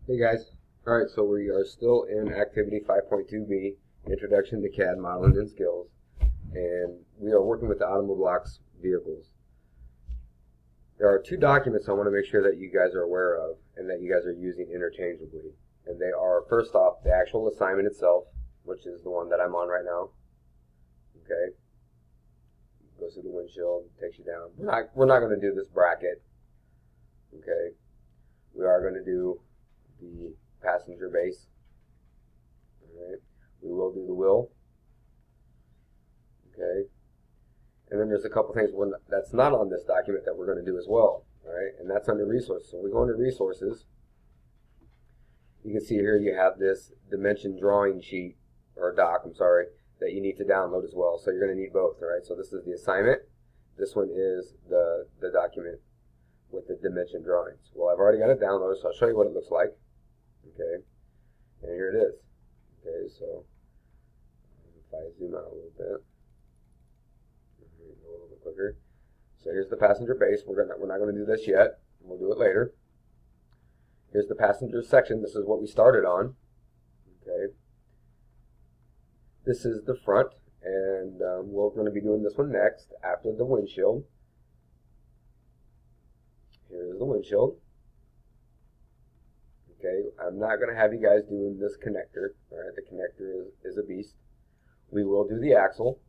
Hey guys. Alright, so we are still in activity 5.2b, Introduction to CAD Modeling and Skills, and we are working with the Automobilox vehicles. There are two documents I want to make sure that you guys are aware of and that you guys are using interchangeably. And they are, first off, the actual assignment itself, which is the one that I'm on right now. Okay. Goes through the windshield, takes you down. We're not going to do this bracket. Okay. We are going to do the passenger base. Alright. We will do the wheel. Okay. And then there's a couple things that's not on this document that we're going to do as well. Alright. And that's under resources. So we go under resources. You can see here you have this dimension drawing sheet, or doc, I'm sorry, that you need to download as well. So you're going to need both. Alright. So this is the assignment. This one is the document with the dimension drawings. Well, I've already got it downloaded, so I'll show you what it looks like. Okay, and here it is. Okay, so if I zoom out a little bit, go a little bit quicker. So here's the passenger base. We're not going to do this yet. We'll do it later. Here's the passenger section. This is what we started on. Okay, this is the front, and we're going to be doing this one next after the windshield. Here's the windshield. Okay, I'm not going to have you guys doing this connector. Alright, the connector is a beast. We will do the axle.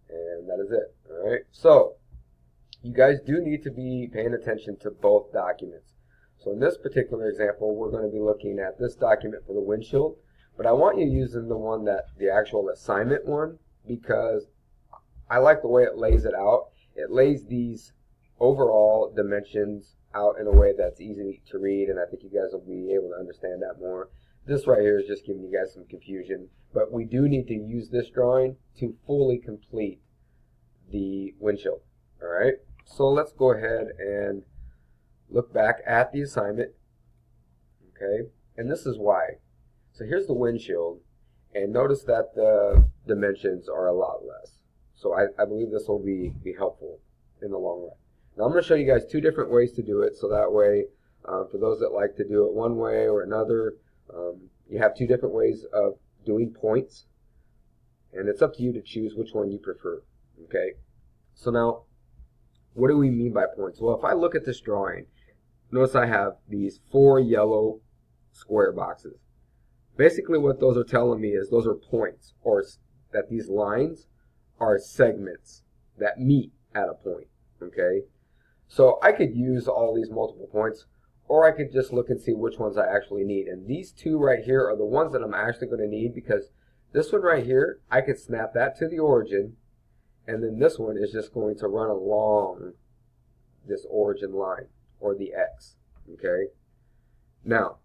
And that is it. Alright, so you guys do need to be paying attention to both documents. So in this particular example, we're going to be looking at this document for the windshield. But I want you using the actual assignment one, because I like the way it lays it out. It lays these overall dimensions out in a way that's easy to read, and I think you guys will be able to understand that more. This right here is just giving you guys some confusion, but we do need to use this drawing to fully complete the windshield. Alright, so let's go ahead and look back at the assignment. Okay, and this is why. So here's the windshield, and notice that the dimensions are a lot less. So I believe this will be helpful in the long run. Now I'm going to show you guys two different ways to do it, so that way, for those that like to do it one way or another, you have two different ways of doing points, and it's up to you to choose which one you prefer. Okay, so now, what do we mean by points? Well, if I look at this drawing, notice I have these 4 yellow square boxes. Basically what those are telling me is those are points, or that these lines are segments that meet at a point. Okay, so I could use all these multiple points, or I could just look and see which ones I actually need. And these two right here are the ones that I'm actually going to need, because this one right here, I could snap that to the origin, and then this one is just going to run along this origin line, or the X. Okay, now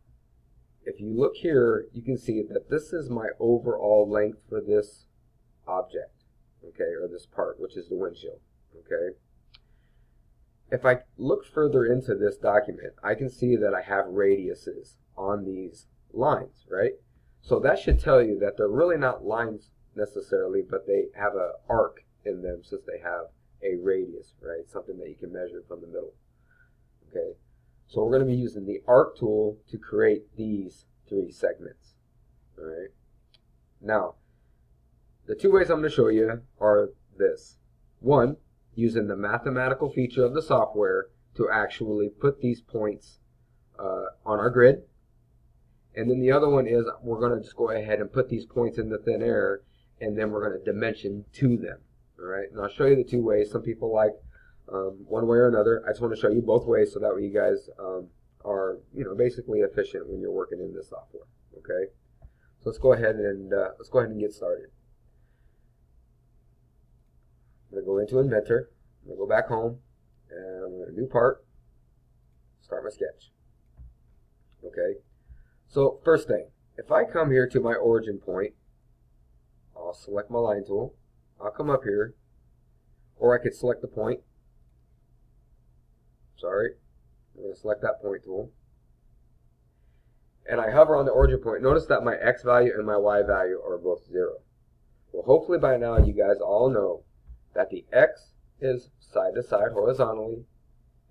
if you look here, you can see that this is my overall length for this object, okay, or this part, which is the windshield. Okay, if I look further into this document, I can see that I have radiuses on these lines, right? So that should tell you that they're really not lines necessarily, but they have an arc in them, since they have a radius, right? Something that you can measure from the middle. Okay, so we're going to be using the arc tool to create these 3 segments. All right. Now, the two ways I'm going to show you are this. One, using the mathematical feature of the software to actually put these points on our grid. And then the other one is we're going to just go ahead and put these points in the thin air, and then we're going to dimension to them. All right, and I'll show you the two ways. Some people like one way or another. I just want to show you both ways, so that way you guys are, basically efficient when you're working in this software. Okay, so let's go ahead and get started. I'm going to go into Inventor. I'm going to go back home, and I'm going to new part, start my sketch. Okay, so first thing, if I come here to my origin point, I'll select my line tool. I'll come up here, or I could select the point. Sorry, I'm going to select that point tool. And I hover on the origin point. Notice that my X value and my Y value are both 0. Well, hopefully by now you guys all know that the X is side to side horizontally,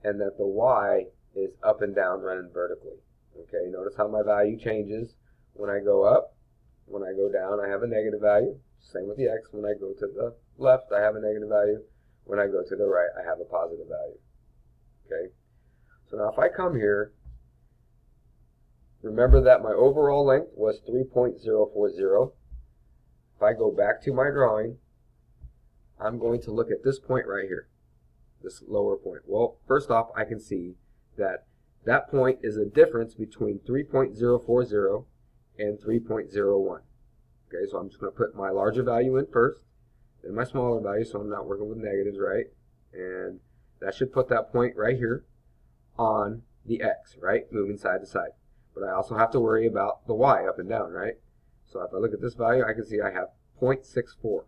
and that the Y is up and down running vertically. Okay, notice how my value changes when I go up. When I go down, I have a negative value. Same with the x. When I go to the left, I have a negative value. When I go to the right, I have a positive value. Okay, so now if I come here, remember that my overall length was 3.040. If I go back to my drawing, I'm going to look at this point right here, this lower point. Well, first off, I can see that that point is a difference between 3.040 and 3.01. Okay, so I'm just going to put my larger value in first, then my smaller value, so I'm not working with negatives, right? And that should put that point right here on the x, right? Moving side to side. But I also have to worry about the y up and down, right? So if I look at this value, I can see I have 0.64.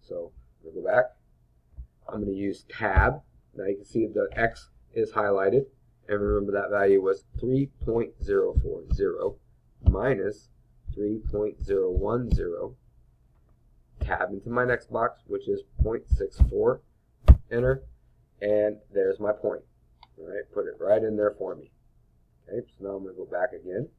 So I'm going to go back. I'm going to use tab. Now you can see the x is highlighted. And remember that value was 3.040 minus 3.010. Tab into my next box, which is 0.64. Enter. And there's my point. All right, put it right in there for me. Okay, so now I'm going to go back again.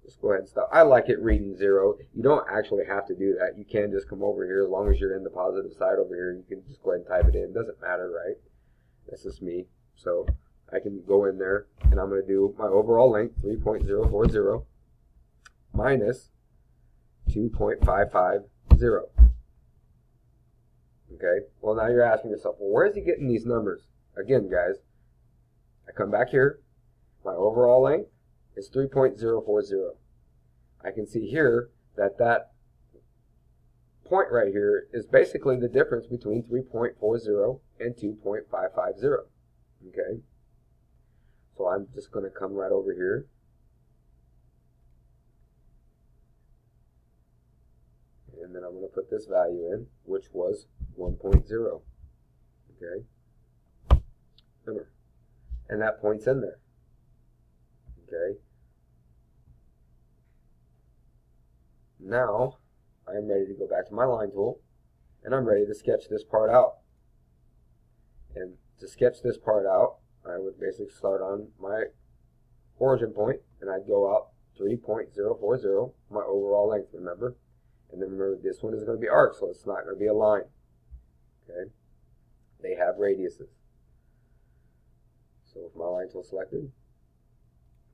Just go ahead and stop. I like it reading 0. You don't actually have to do that. You can just come over here. As long as you're in the positive side over here, you can just go ahead and type it in. It doesn't matter, right? That's just me. So I can go in there, and I'm going to do my overall length, 3.040 minus 2.550. Okay, well now you're asking yourself, well, where is he getting these numbers? Again, guys, I come back here. My overall length is 3.040. I can see here that that point right here is basically the difference between 3.40 and 2.550. Okay, so I'm just going to come right over here. And then I'm going to put this value in, which was 1.0. Okay, and that point's in there. Okay, now I'm ready to go back to my line tool, and I'm ready to sketch this part out. And to sketch this part out, I would basically start on my origin point, and I'd go out 3.040, my overall length, remember? And then remember, this one is going to be arc, so it's not going to be a line. Okay, they have radiuses. So with my line tool selected,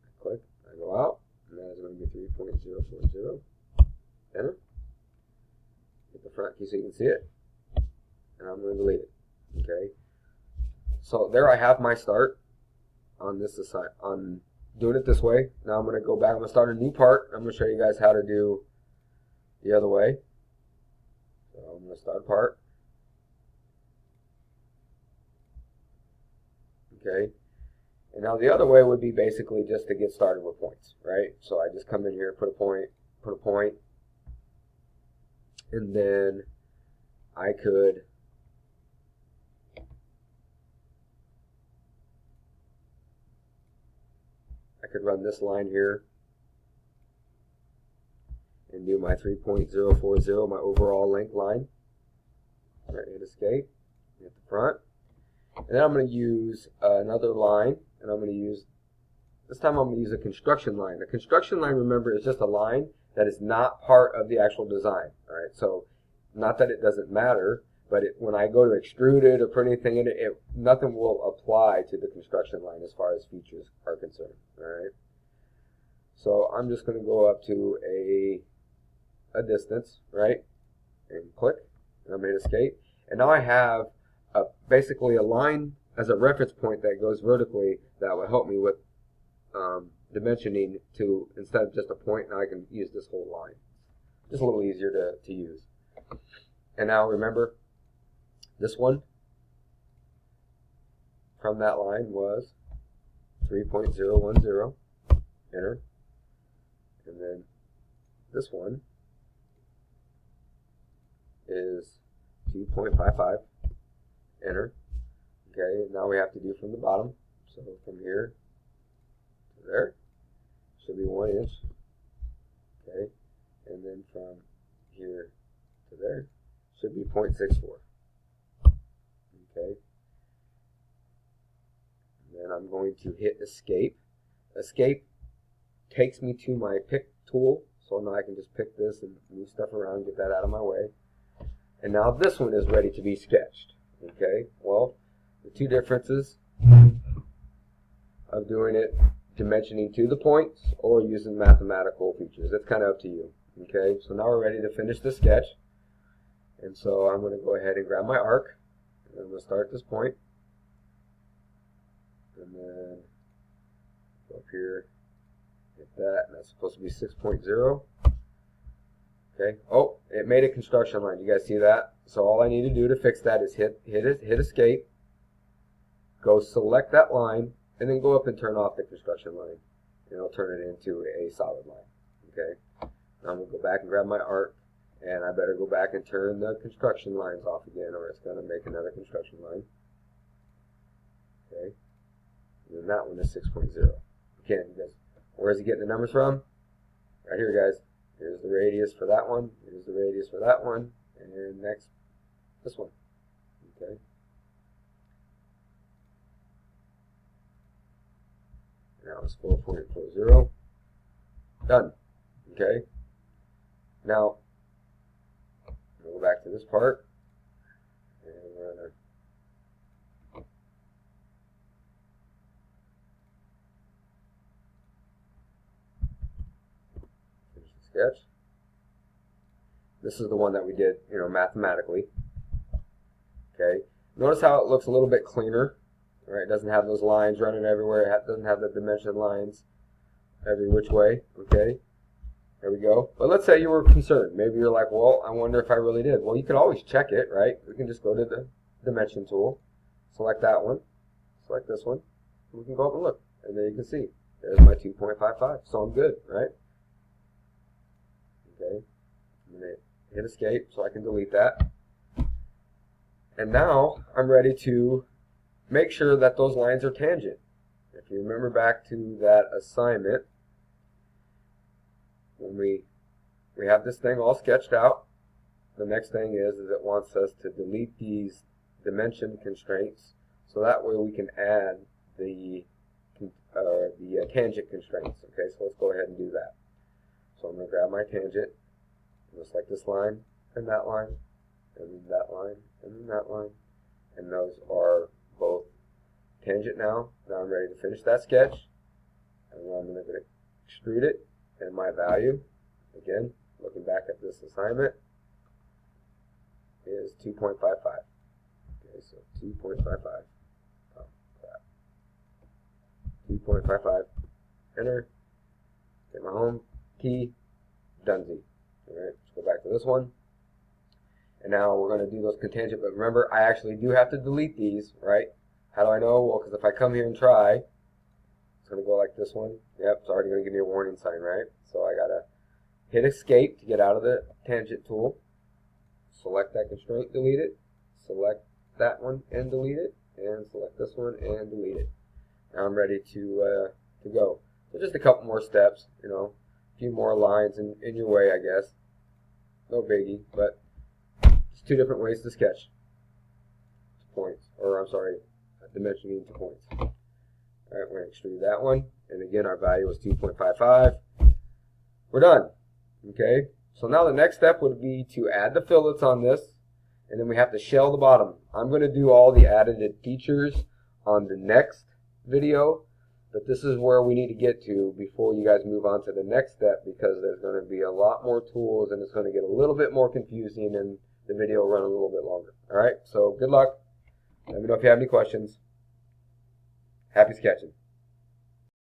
I click, I go out, and that is going to be 3.040. Enter. Hit the front key so you can see it, and I'm going to delete it. Okay, so there I have my start on this side, on doing it this way. Now I'm going to go back. I'm going to start a new part. I'm going to show you guys how to do the other way. So I'm going to start a part. Okay, and now the other way would be basically just to get started with points, right? So I just come in here, put a point, and then I could run this line here and do my 3.040, my overall length line. Right, hit escape, hit the front. And then I'm going to use another line, and I'm going to use, this time I'm going to use a construction line. A construction line, remember, is just a line that is not part of the actual design. All right, so not that it doesn't matter, but when I go to extrude it or put anything in it, nothing will apply to the construction line as far as features are concerned. All right, so I'm just going to go up to a distance, right, and click, and I'm going to escape. And now I have basically a line as a reference point that goes vertically that will help me with dimensioning to, instead of just a point, now I can use this whole line. Just a little easier to use. And now remember, this one from that line was 3.010, enter. And then this one is 2.55, enter. Okay, now we have to do from the bottom. So from here to there should be 1 inch. Okay, and then from here to there should be 0.64. Okay, and then I'm going to hit escape. Escape takes me to my pick tool. So now I can just pick this and move stuff around, get that out of my way. And now this one is ready to be sketched. Okay, well, the two differences of doing it dimensioning to the points or using mathematical features. It's kind of up to you. Okay, so now we're ready to finish the sketch. And so I'm going to go ahead and grab my arc. And I'm going to start at this point. And then go up here, hit that, and that's supposed to be 6.0. Okay, oh, it made a construction line. You guys see that? So all I need to do to fix that is hit escape, go select that line, and then go up and turn off the construction line. And it'll turn it into a solid line. Okay, now I'm going to go back and grab my arc, and I better go back and turn the construction lines off again, or it's going to make another construction line. Okay, and then that one is 6.0. Again, you guys, where is he getting the numbers from? Right here, guys. Here's the radius for that one. Here's the radius for that one. And next, this one. Okay. Now it's 4.40. Done. Okay. Now, we'll go back to this part. And we're going to finish the sketch. This is the one that we did, mathematically. Okay. Notice how it looks a little bit cleaner. Right? It doesn't have those lines running everywhere. It doesn't have the dimension lines every which way. Okay. There we go. But let's say you were concerned. Maybe you're like, well, I wonder if I really did. Well, you could always check it, right? We can just go to the dimension tool, select that one, select this one, and we can go up and look. And there you can see. There's my 2.55. So I'm good, right? Okay. I'm going to hit escape so I can delete that. And now I'm ready to make sure that those lines are tangent. If you remember back to that assignment, when we have this thing all sketched out, the next thing is it wants us to delete these dimension constraints so that way we can add the tangent constraints. Okay, so let's go ahead and do that. So I'm going to grab my tangent, just like this line, and that line, and then that line, and then that line, and those are both tangent now. Now I'm ready to finish that sketch, and I'm going to extrude it, and my value, again, looking back at this assignment, is 2.55. Okay, so 2.55. Oh, crap. 2.55. Enter. Get my home key. Donesy. Alright, let's go back to this one. And now we're going to do those cotangent, but remember, I actually do have to delete these, right? How do I know? Well, because if I come here and try, it's going to go like this one. Yep, it's already going to give me a warning sign, right? So I got to hit escape to get out of the tangent tool. Select that constraint, delete it. Select that one and delete it. And select this one and delete it. Now I'm ready to go. So just a couple more steps, a few more lines in your way, I guess. No biggie, but just two different ways to sketch points, or I'm sorry, dimensioning to points. Alright, we're going to extrude that one, and again our value was 2.55. We're done. Okay, so now the next step would be to add the fillets on this, and then we have to shell the bottom. I'm going to do all the added features on the next video, but this is where we need to get to before you guys move on to the next step, because there's going to be a lot more tools and it's going to get a little bit more confusing and the video will run a little bit longer. Alright, so good luck. Let me know if you have any questions. Happy sketching.